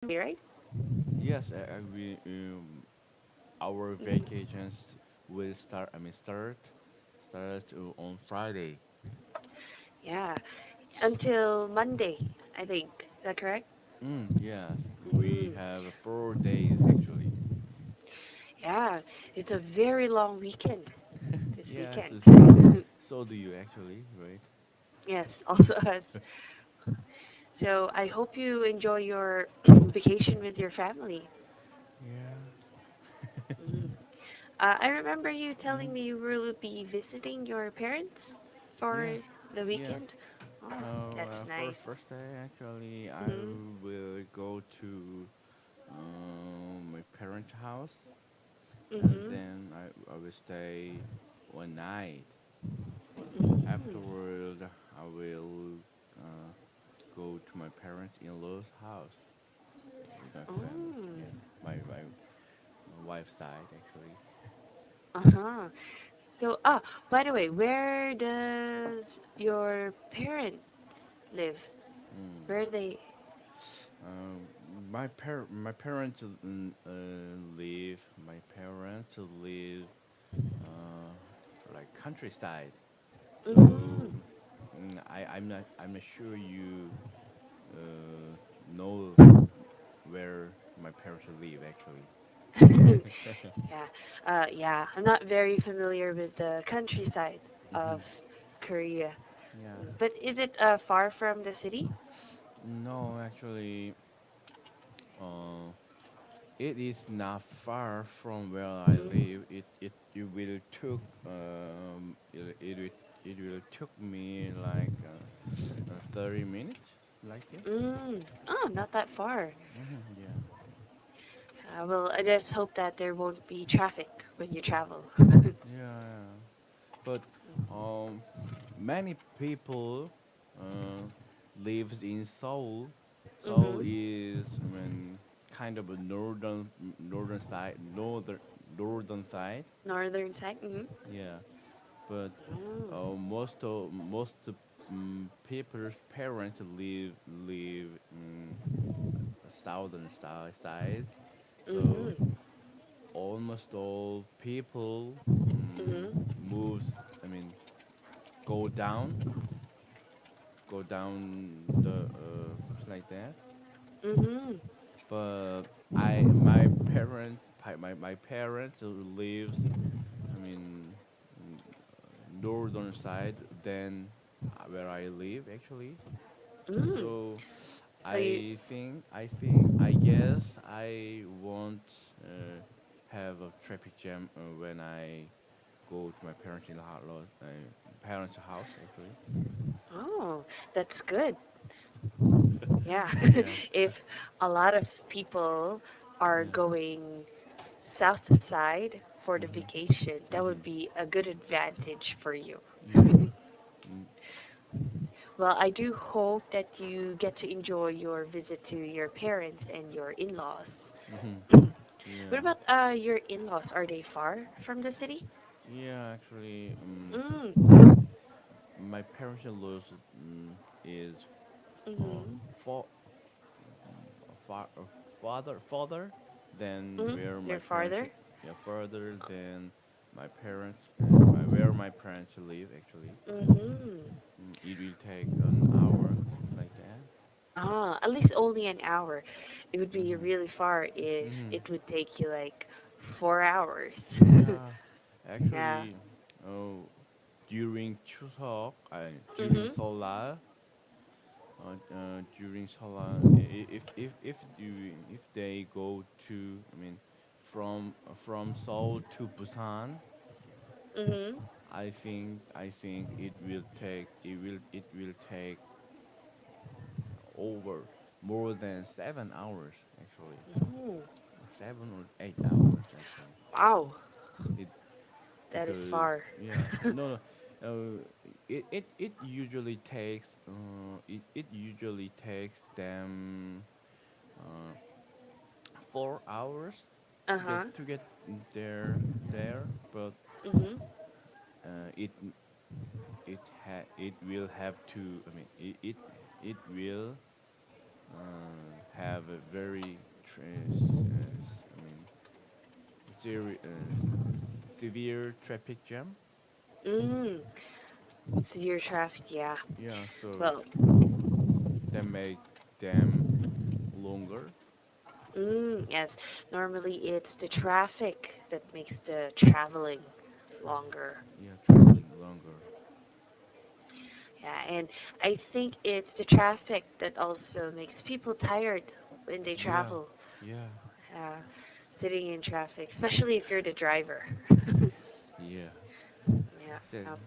right? Yes, our Mhm. vacations will start. Start on Friday. Yeah, until Monday, I think. Is that correct? Yes, we Mm. have 4 days actually. Yeah, it's a very long weekend this Yes, weekend. so do you actually, right? Yes, also us. So I hope you enjoy your vacation with your family. Yeah. Mm. I remember you telling hmm me you will be visiting your parents Yeah, for the yeah. weekend. Oh, that's For nice. first day, actually, I Mhm. will go to my parents' house, and Mhm. then I will stay one night. Mhm. Afterward, I will uh, go to my parents-in-law's house with my family. Oh. Yeah, my wife's side actually. Uh-huh. So, by the way, where does your parents live? Mm. Where are they? Um, my parents live. My parents live uh, like countryside. So Mhm. I'm not sure you know where my parents live actually. Yeah. Yeah. I'm not very familiar with the countryside of hmm Korea. Yeah. But is it far from the city? No, actually, uh, it is not far from where I Mhm. live. It will took it will took me like 30 minutes, like this. Mm. Oh, not that far. Yeah. Well, I just hope that there won't be traffic when you travel. Yeah. But um, many people uh, lives in Seoul. Seoul Mhm. is, I mean, kind of a northern side. Northern side. Mhm. Yeah, but Mm. most people's parents live in southern side. So Mhm. almost all people Mhm. moves. I mean, go down the like that. Mhm. But my parents lives, I mean, n- northern side than where I live actually. Mm. So Are you? I guess I won't have a traffic jam when I go to my parents' house actually. Oh, that's good. Yeah. Yeah. If a lot of people are Yeah. going south side for the Mhm. vacation, that would Mhm. be a good advantage for you. Yeah. Mm, Well, I do hope that you get to enjoy your visit to your parents and your in-laws. mhm. What Yeah. about your in-laws? Are they far from the city? Yeah. Actually, Mm. my parents-in-law is uh, Mhm. for far farther than Mhm. where my They're parents farther. yeah further than my parents where my parents live actually. Mhm. It will take an hour, something like that. Ah, at least only an hour. It would be Mhm. really far if Mhm. it would take you like 4 hours. Yeah. Yeah. Actually, uh, during Chuseok, during Mhm. Solal, during Solal, if they go to, I mean, from Seoul to Busan, Mhm. I think it will take over more than 7 hours actually, Mm. 7 or 8 hours actually. Wow, It that is because far. yeah no it usually takes it usually takes them uh 4 hours Uh to get huh. there, but Mhm. uh it it will have to, I mean, it will have a very I mean severe traffic jam. Mm. Severe traffic, yeah. Yeah, so Well, that make them longer. yes. Normally it's the traffic that makes the traveling longer. Yeah, traveling longer. Yeah, and I think it's the traffic that also makes people tired when they Yeah, travel. yeah, Uh, Sitting in traffic, especially if you're the driver. yeah. Yeah. I said, Um,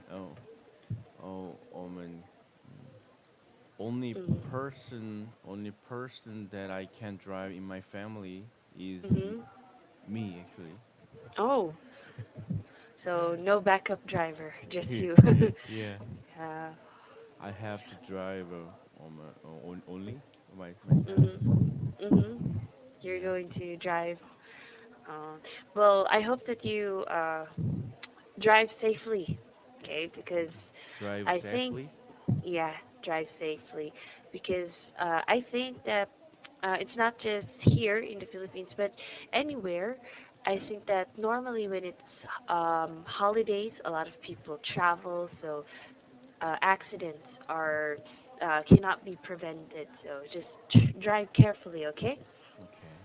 I mean, mm, only mhm. only person that I can drive in my family is Mhm. me actually. Oh, so no backup driver, just Yeah, you. yeah. Yeah. I have to drive only myself. Mhm. Mhm. You're Yeah, going to drive. Uh, well, I hope that you drive safely, okay? Because drive I think, safely. yeah, drive safely. Because I think that it's not just here in the Philippines, but anywhere. I think that normally when it's holidays, a lot of people travel, so accidents are cannot be prevented. So just drive carefully, okay? Okay.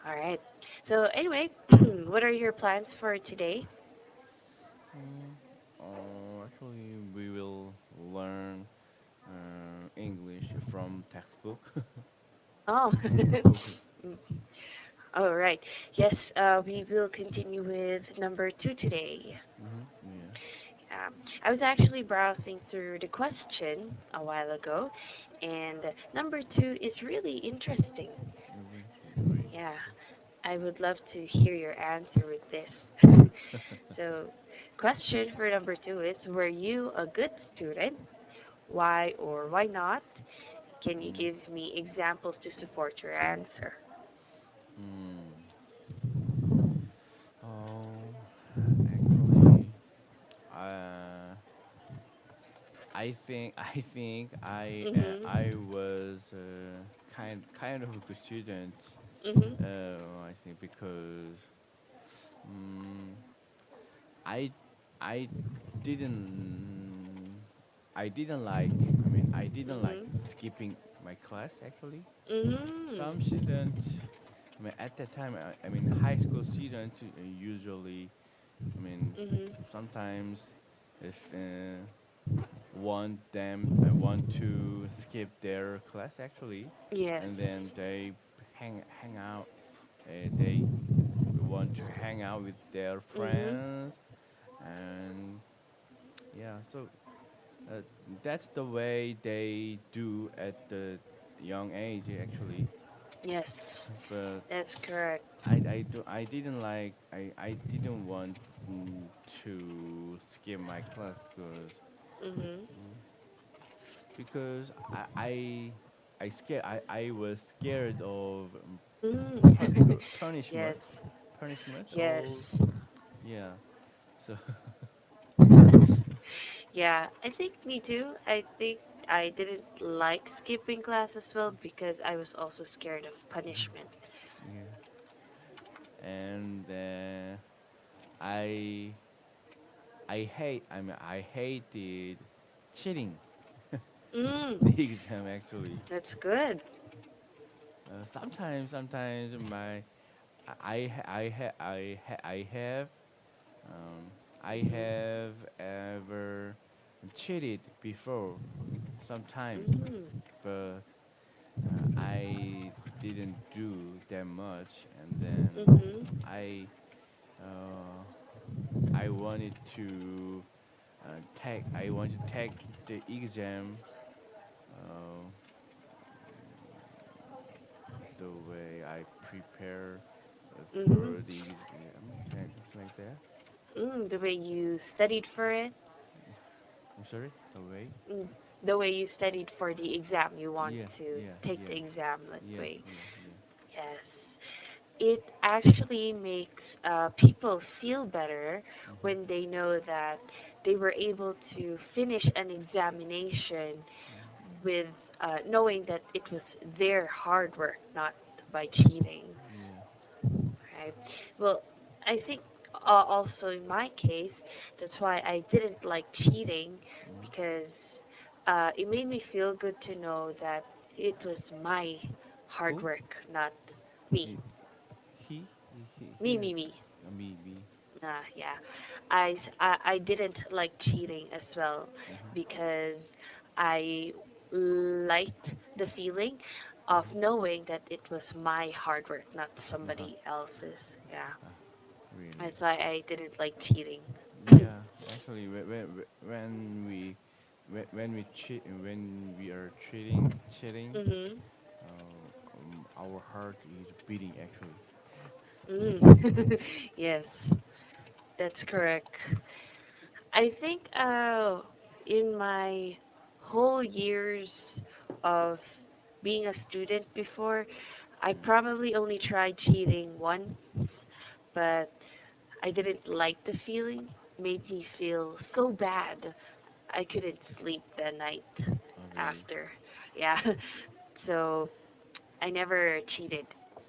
All right. So anyway, what are your plans for today? Mm, actually, we will learn English from textbook. Oh, all right. Yes, we will continue with number two today. Yeah. I was actually browsing through the question a while ago, and number two is really interesting. Very Yeah, interesting. I would love to hear your answer with this. So, question for number two is: Were you a good student? Why or why not? Can you Mm. give me examples to support your answer? Mm. Oh, actually, uh, I Mhm. was kind of a good student. Mhm. I think because um, I I didn't I didn't like Mhm. skipping my class actually. Some Mhm. students, I mean, at that time, I mean, high school students usually, I mean, Mhm. sometimes it's want to skip their class actually, Yes. and then they hang out. They want to hang out with their Mhm. friends, and yeah, so uh, that's the way they do at the young age actually. Yes. But That's correct. I didn't I didn't want to skip my class Mhm. mm, because I was scared of Mm. Yes. punishment Yes. or yeah. So Yeah, I think me too. I think I didn't like skipping class as well because I was also scared of punishment. yeah, and I I hated cheating the Mm. exam actually. That's good. Sometimes I have um, I Mhm. have ever cheated before sometimes, Mm. but I didn't do that much, and then Mhm. I uh, I wanted to I want to take the exam uh, the way I prepare Mhm. for the exam, something like that. The way you studied for it. I'm sorry, the way. Mm, the way you studied for the exam. You want Yeah, to yeah, take yeah, the exam that yeah, way. yeah, yeah. Yes. It actually makes people feel better Mhm, when they know that they were able to finish an examination mhm, with knowing that it was their hard work, not by cheating. Yeah. Right. Well, I think also in my case, that's why I didn't like cheating Mm. because it made me feel good to know that it was my hard Who? work, not me. He. He Me, has me, me. me me. Yeah. I didn't like cheating as well Mhm. because I liked the feeling of Mhm. knowing that it was my hard work, not Uh-huh. somebody else's. Yeah. Ah, really. That's why I didn't like cheating. Yeah, actually, when we cheat, when we are cheating, Mhm. our heart is beating actually. Mm. Yes, that's correct. I think in my whole years of being a student before, I Mm. probably only tried cheating once, but I didn't like the feeling. It made me feel so bad. I couldn't sleep the night Oh, really? after. Yeah. So I never cheated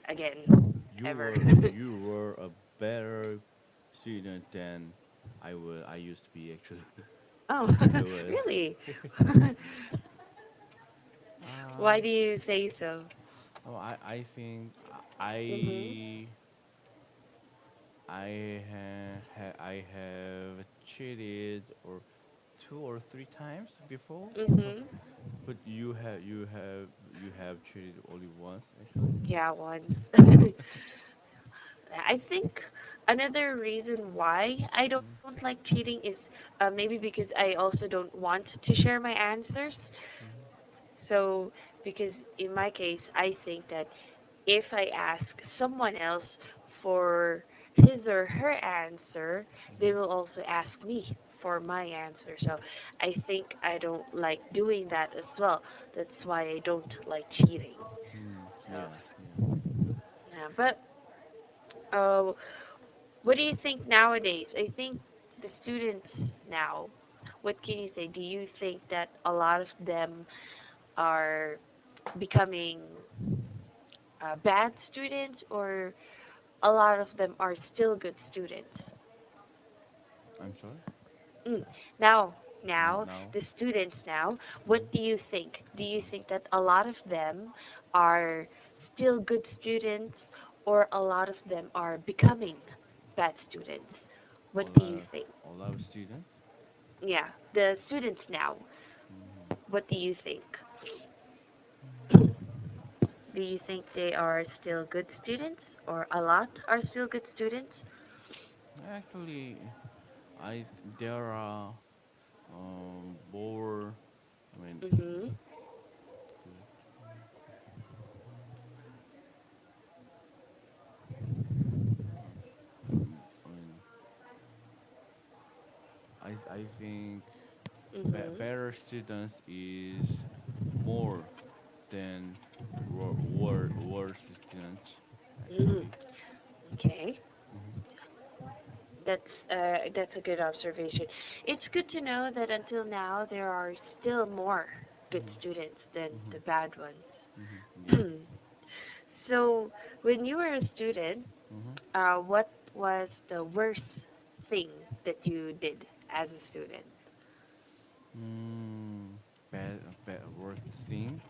again, ever. You were a better student than I used to be actually. Oh, I was. really? Why uh, do you say so? oh, I think Mhm. I have cheated or 2 or 3 times before. Mhm. But you have cheated only once actually. Yeah, once. I think another reason why I don't Mm. like cheating is maybe because I also don't want to share my answers. Mhm. So, because in my case, I think that if I ask someone else for his or her answer, they Mhm. will also ask me for my answer. So, I think I don't like doing that as well. That's why I don't like cheating. Mm. So, Yeah. Yeah. yeah, but uh, what do you think nowadays? I think the students now, what can you say? Do you think that a lot of them are becoming bad students, or a lot of them are still good students? I'm sorry. Mm. Now, now Now. the students now, what Mhm. do you think? Do you Mhm. think that a lot of them are still good students, or a lot of them are becoming bad students? What do you think? A lot of students. Yeah, the students now. Mhm. What do you think? Mm. Do you think they are still good students, or a lot are still good students? Actually, there are more. I mean, Mhm. good. I mean, I think Mhm. better students is more than worse students Mhm. actually. Okay. Mhm. That's a good observation. It's good to know that until now there are still more good Mhm. students than the Mhm. bad ones. Mhm. Yeah. So, when you were a student, Mhm. what was the worst thing that you did as a student? Mm, bad worst thing.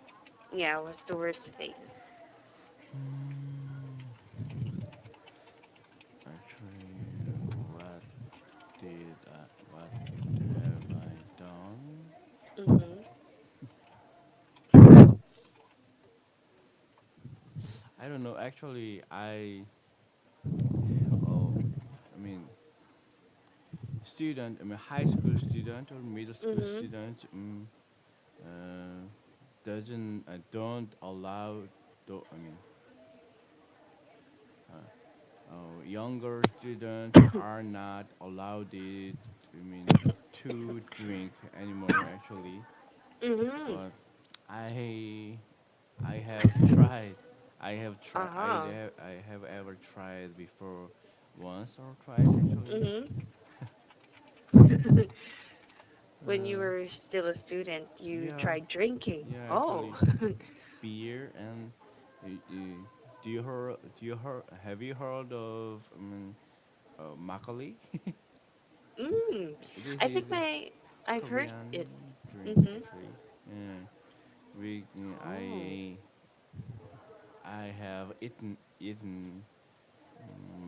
Yeah, what's the worst thing? Hmm. Actually, what what have I done? Mhm. I don't know. Actually, oh, I mean, student. I mean, high school student or middle school Mhm. student. Uh, doesn't don't allow. I mean, younger students are not allowed it. I mean, to drink anymore. Actually, Mhm. but I I have tried. I have tried. Uh-huh. I have ever tried before, once or twice actually. Mhm. when you Uh, were still a student, you yeah, tried drinking. yeah. Oh. Actually, beer and do you heard have you heard of makgeolli? Mm. This I think is I've heard it. Korean drinks Mhm. actually. Yeah, we Oh. I have eaten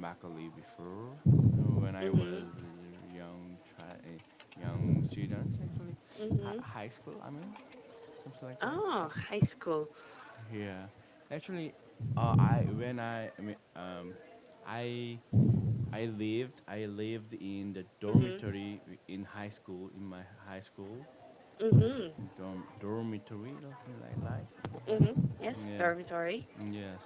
makgeolli before when I Mhm. was young student actually, Mhm. high school. I mean something like that. Oh, high school. Yeah, actually, I mean I lived in the Mhm. dormitory in high school in my high school Mhm. dormitory or something like that. Mhm. Yes, Yeah. dormitory. Yes.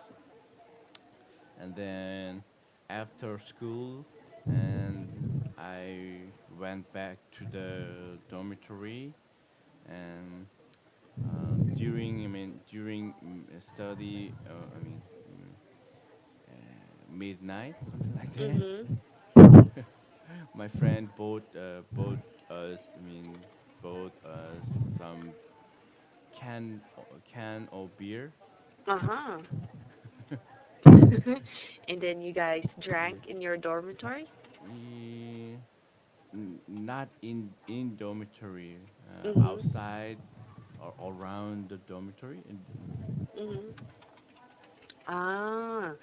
And then after school, and I went back to the dormitory, and during study, midnight, something like that. Mhm. My friend bought us, bought us some can of beer. Uh-huh. And then you guys drank in your dormitory? Eh, Not in dormitory, Mhm. outside or around the dormitory, Mhm. Ah,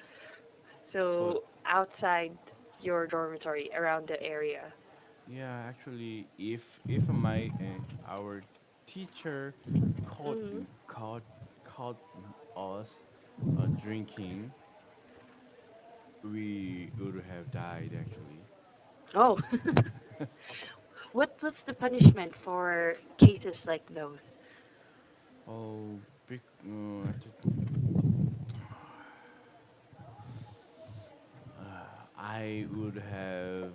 but so outside your dormitory, around the area. yeah, actually, if my our teacher caught Mhm. caught caught us drinking, we would have died actually. Oh. What's the punishment for cases like those? Oh, I would have.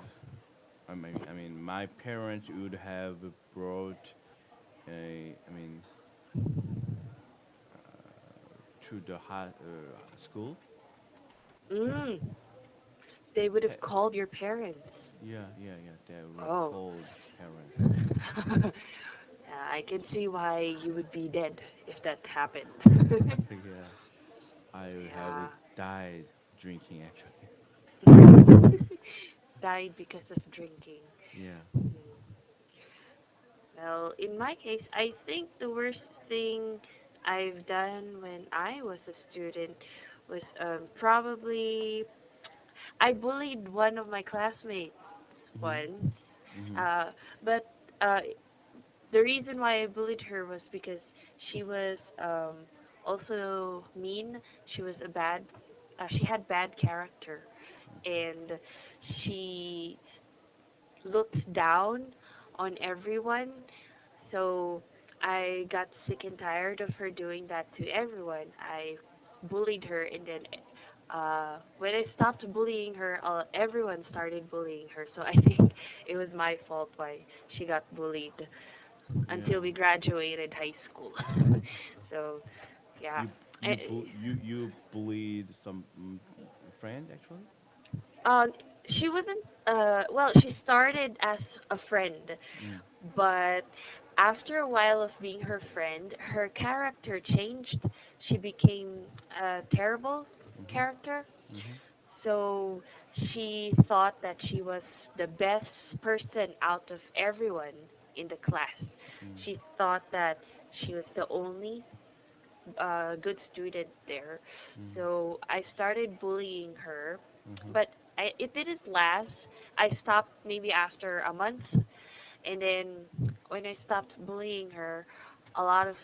My parents would have brought I mean, to the school. Mm. They would have Te- called your parents. yeah, yeah, yeah. They were Oh. called parents actually. Yeah, I can see why you would be dead if that happened. Yeah, I would have Yeah. died drinking actually. Died because of drinking. Yeah. Hmm. Well, in my case, I think the worst thing I've done when I was a student was probably I bullied one of my classmates Mhm. once. Mhm. Uh, but uh, the reason why I bullied her was because she was also mean. She was a bad. She had bad character, and she looked down on everyone. So I got sick and tired of her doing that to everyone. I bullied her, and then when I stopped bullying her, everyone started bullying her. So I think it was my fault why she got bullied Yeah. until we graduated high school. So yeah. You bullied some friend actually. Uh, she wasn't. Well, she started as a friend, Mm. but after a while of being her friend, her character changed. She became a terrible Mhm. character. Mhm. So she thought that she was the best person out of everyone in the class. Mm. She thought that she was the only good student there. Mm. So I started bullying her, Mhm. but it didn't last. I stopped maybe after a month, and then when I stopped bullying her, a lot of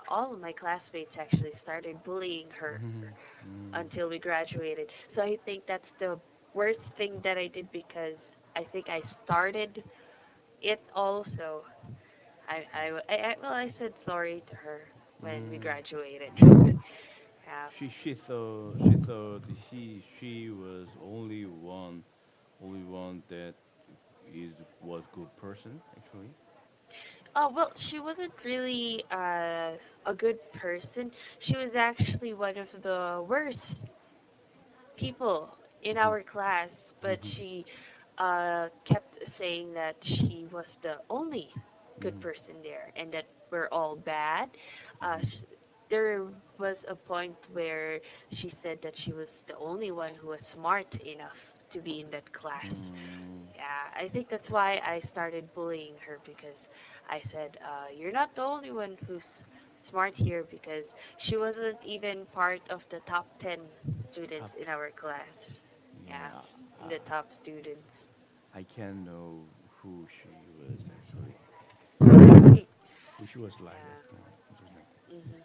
all of my classmates actually started bullying her Mhm. Mm. until we graduated. So I think that's the worst thing that I did because I think I started it also. Well, I said sorry to her when we Mm. graduated. Yeah. She thought she was only one that was good person actually. Oh, well, she wasn't really a good person. She was actually one of the worst people in Mhm. our class, but Mhm. she kept saying that she was the only. good Mhm. person there and that we're all bad. Uh, Mhm. sh- there was a point where she said that she was the only one who was smart enough to be in that class. Mm. Yeah, I think that's why I started bullying her because I said, "You're not the only one who's smart here," because she wasn't even part of the top 10 students Top. in our class. Yeah, Yeah. in the top students. I can know who she was actually. Yeah. Who she was like actually. Just like Mhm.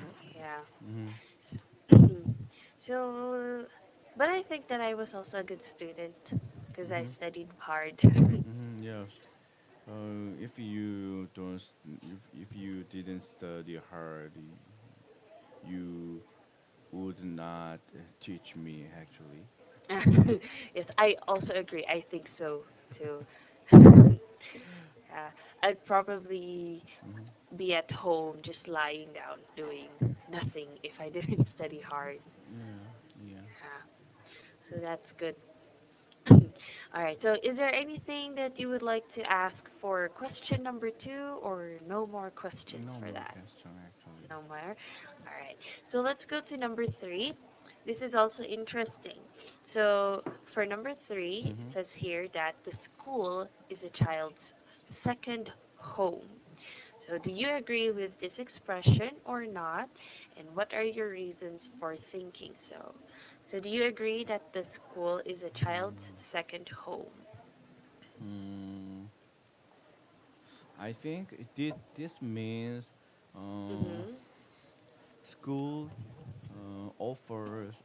that. Yeah. Mhm. So, but I think that I was also a good student because I Mhm. studied hard. Mhm. Yes. If you don't, if you didn't study hard, you would not teach me actually. Yes, I also agree. I think so too. Yeah, I'd probably Mhm. be at home just lying down doing nothing if I didn't study hard. Yeah. Yeah. Yeah, so that's good. All right. So, is there anything that you would like to ask for question number two, or no more questions No for more that? question actually. No more. All right. So let's go to number three. This is also interesting. So for number three, it Mhm. says here that the school is a child's second home. So do you agree with this expression or not? And what are your reasons for thinking so? So do you agree that the school is a child's Mm. second home? Mm. I think this means uh, Mhm. school offers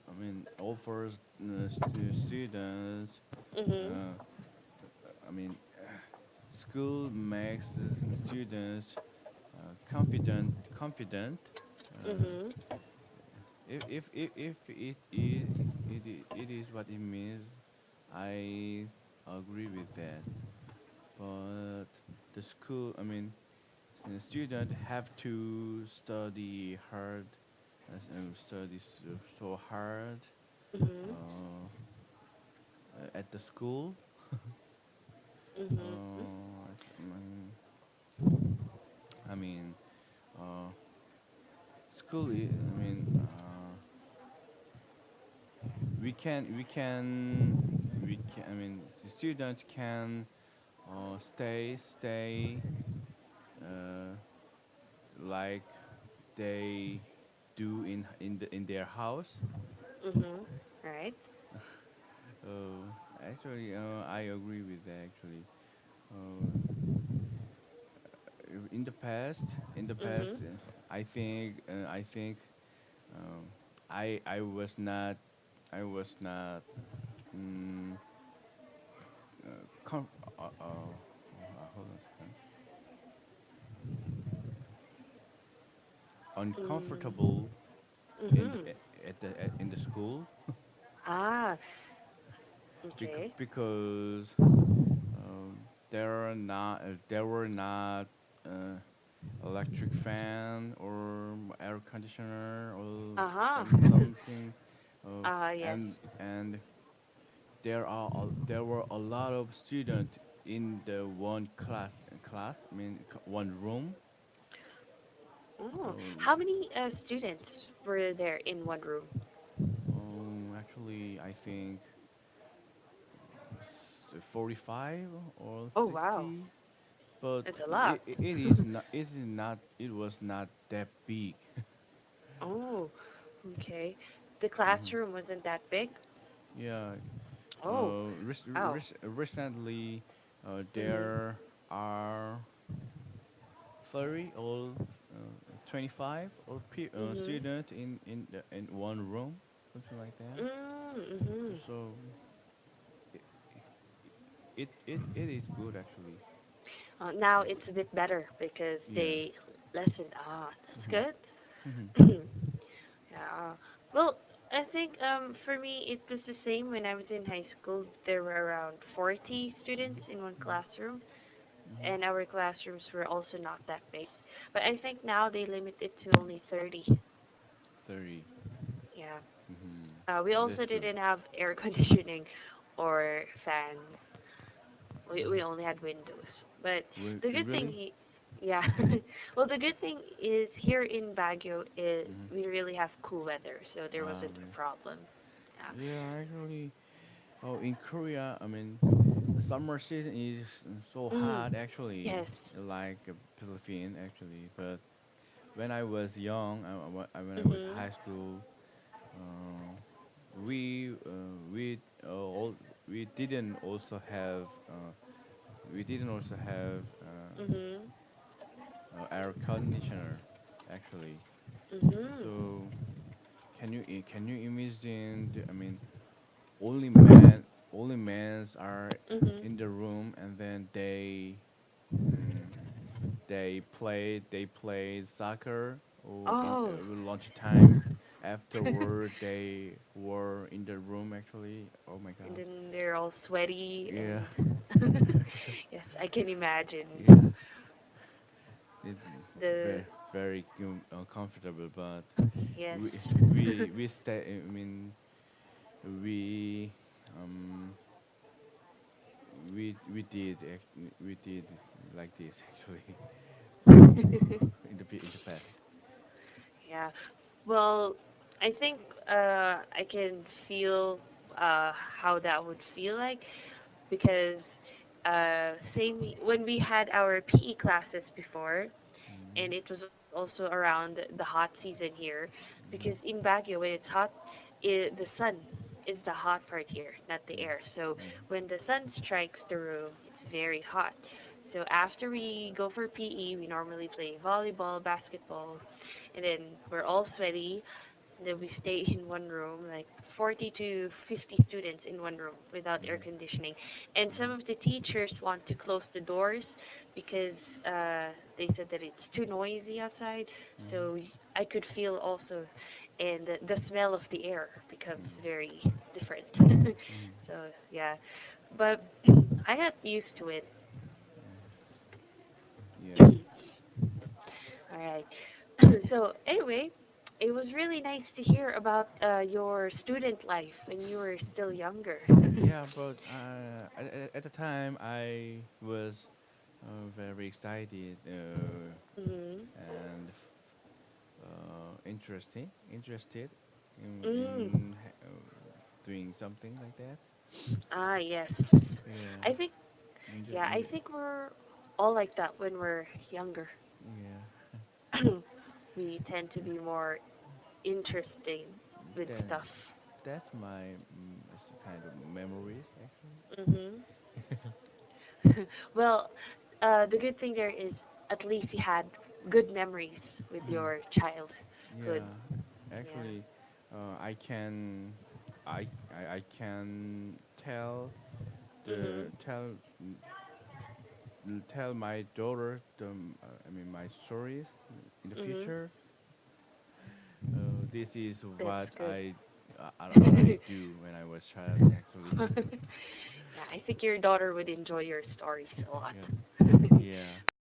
students. Mhm. Uh, I mean, school makes the students confident. Uh, Mhm. if it is what it means, I agree with that. But the school, the student have to study hard, study so hard Mhm. uh, at the school. Mhm. Uh, I mean, uh, school. We can. The student can stay uh, like they do in their house. Mhm. Right. Actually, I agree with that. Actually, uh, in the Mhm. past, I think um, I was not, I was not mm, com- hold on a second, Mm. uncomfortable in Mhm. in the school Ah. Okay. because there were not uh, electric fan or air conditioner or Uh-huh. something, Yes. and there were a lot of students in the one class. One room. Oh. Um, How many students were there in one room? Actually, I think 45 or Oh, wow. 60, but That's a lot. it is not. It is not. It was not that big. Oh, okay. The Hmm. classroom wasn't that big? Yeah. Oh, wow. Recently, Mhm. there are 30 or 25 or Mhm. student in one room, something like that. Mhm. So it it is good actually. Now it's a bit better because Yes. they lessened. Ah, Hmm. that's Hmm. good. Yeah. Well, I think for me it was the same when I was in high school. There were around 40 students in one classroom, Hmm. and our classrooms were also not that big. But I think now they limit it to only 30. 30. Yeah. Hmm. We also That's good. didn't have air conditioning or fans. We Hmm. only had windows. But the good thing, Really? yeah. Well, the good thing is here in Baguio is Mm-hmm. we really have cool weather, so there wasn't Really? a problem. Yeah, actually. Oh, in Korea, I mean, the summer season is so Yeah. hot actually, Yes. like Philippines actually. But when I was young, when I was Mhm. high school, uh, we didn't also have Mhm. air conditioner actually. Mhm. So can you imagine? I mean, only men's are Mhm. in the room, and then mm, they played soccer or in Oh. lunchtime. Afterward, they were in the room actually. Oh my And god. then they're all sweaty Yeah. and yes, I can imagine Yeah. It the very uncomfortable, but yes. we stay. I mean, we um we did like this actually in the past. Yeah. Well, I think I can feel how that would feel like because same when we had our PE classes before, Mm, and it was also around the hot season here because mm, in Baguio when it's hot, the sun is the hot part here, not the mm, air. So mm, when the sun strikes the room, it's very hot. So after we go for PE, we normally play volleyball, basketball, and then we're all sweaty. And then we stay in one room, like 40 to 50 students in one room without air mm, conditioning. And some mm, of the teachers want to close the doors because they said that it's too noisy outside. mm, So I could feel also, and the smell of the air becomes very different. mm, So yeah, but I got used to it. mm. Yes. All right. So anyway, it was really nice to hear about your student life when you were still younger. Yeah, but at the time I was very excited Mhm. and interested Mm. doing something like that. Ah, yes. Yeah. I think Enjoy, yeah, I enjoy. think we're all like that when we're younger. Yeah. We tend to be more interesting with That stuff. that's my kind of memories actually. Mhm. Well, the good thing there is at least you had good memories with Mm. your childhood. Yeah, Yeah. actually, I can, I can Mhm. the tell tell my daughter I mean my stories in the Mhm. future. This is That's what good. I do when I was child actually. Yeah, I think your daughter would enjoy your stories a lot. Yeah, yeah.